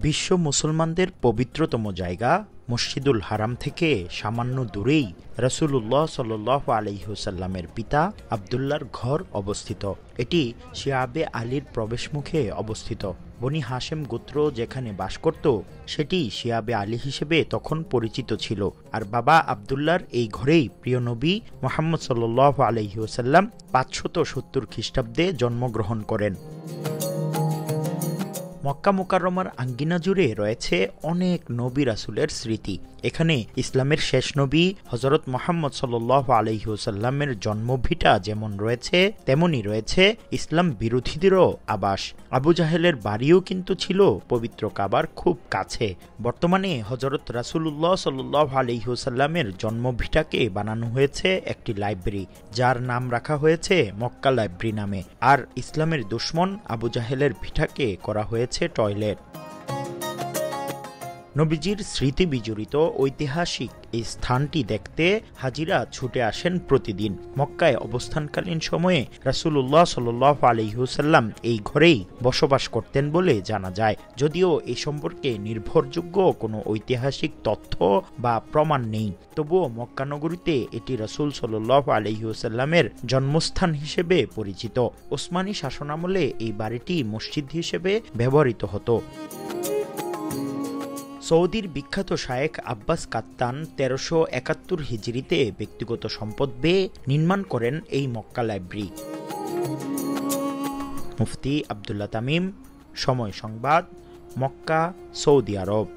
বিশ্ব মুসলমানদের পবিত্রতম জায়গা মসজিদুল হারাম থেকে সামান্য দূরেই রাসূলুল্লাহ সাল্লাল্লাহু আলাইহি ওয়াসাল্লামের পিতা আব্দুল্লাহর ঘর অবস্থিত। এটি শিয়াবে আলীর প্রবেশমুখে অবস্থিত। বনি হাশেম গোত্র যেখানে বাস করত সেটি শিয়াবে আলী হিসেবে তখন পরিচিত ছিল। আর বাবা আব্দুল্লাহর এই ঘরেই প্রিয় নবী মুহাম্মদ সাল্লাল্লাহু আলাইহি ওয়াসাল্লাম 570 খ্রিস্টাব্দে জন্মগ্রহণ করেন। মক্কা মুকাররমার আঙ্গিনা জুড়ে রয়েছে অনেক নবী রাসূলের স্মৃতি। এখানে ইসলামের শেষ নবী হযরত মুহাম্মদ সাল্লাল্লাহু আলাইহি ওয়াসাল্লামের জন্মভিটা যেমন রয়েছে, তেমনি রয়েছে ইসলাম বিরোধীদেরও আবাস। আবু জাহেলের বাড়িও কিন্তু ছিল পবিত্র কাবার খুব কাছে। বর্তমানে হযরত রাসূলুল্লাহ সাল্লাল্লাহু আলাইহি ওয়াসাল্লামের জন্মভিটাকে বানানো হয়েছে একটি লাইব্রেরি, যার নাম রাখা হয়েছে মক্কা লাইব্রেরি নামে। আর ইসলামের দুশমন আবু জাহেলের ভিটাকে করা হয়েছে টয়লেট। নবীজির স্মৃতি বিজড়িত ঐতিহাসিক এই স্থানটি দেখতে হাজিরা ছুটে আসেন প্রতিদিন। মক্কায় অবস্থানকালীন সময়ে রাসূলুল্লাহ সাল্লাল্লাহু আলাইহি ওয়াসাল্লাম এই ঘরেই বসবাস করতেন বলে জানা যায়, যদিও এ সম্পর্কে নির্ভরযোগ্য কোনো ঐতিহাসিক তথ্য বা প্রমাণ নেই। তবুও মক্কা নগরীতে এটি রাসূল সাল্লাল্লাহু আলাইহি ওয়াসাল্লামের জন্মস্থান হিসেবে পরিচিত। ওসমানী শাসনামলে এই বাড়িটি মসজিদ হিসেবে ব্যবহৃত হতো। সৌদির বিখ্যাত শায়েখ আব্বাস কাত্তান 1371 হিজরিতে ব্যক্তিগত সম্পদ বেয়ে নির্মাণ করেন এই মক্কা লাইব্রেরি। মুফতি আব্দুল্লাহ তামিম, সময় সংবাদ, মক্কা, সৌদি আরব।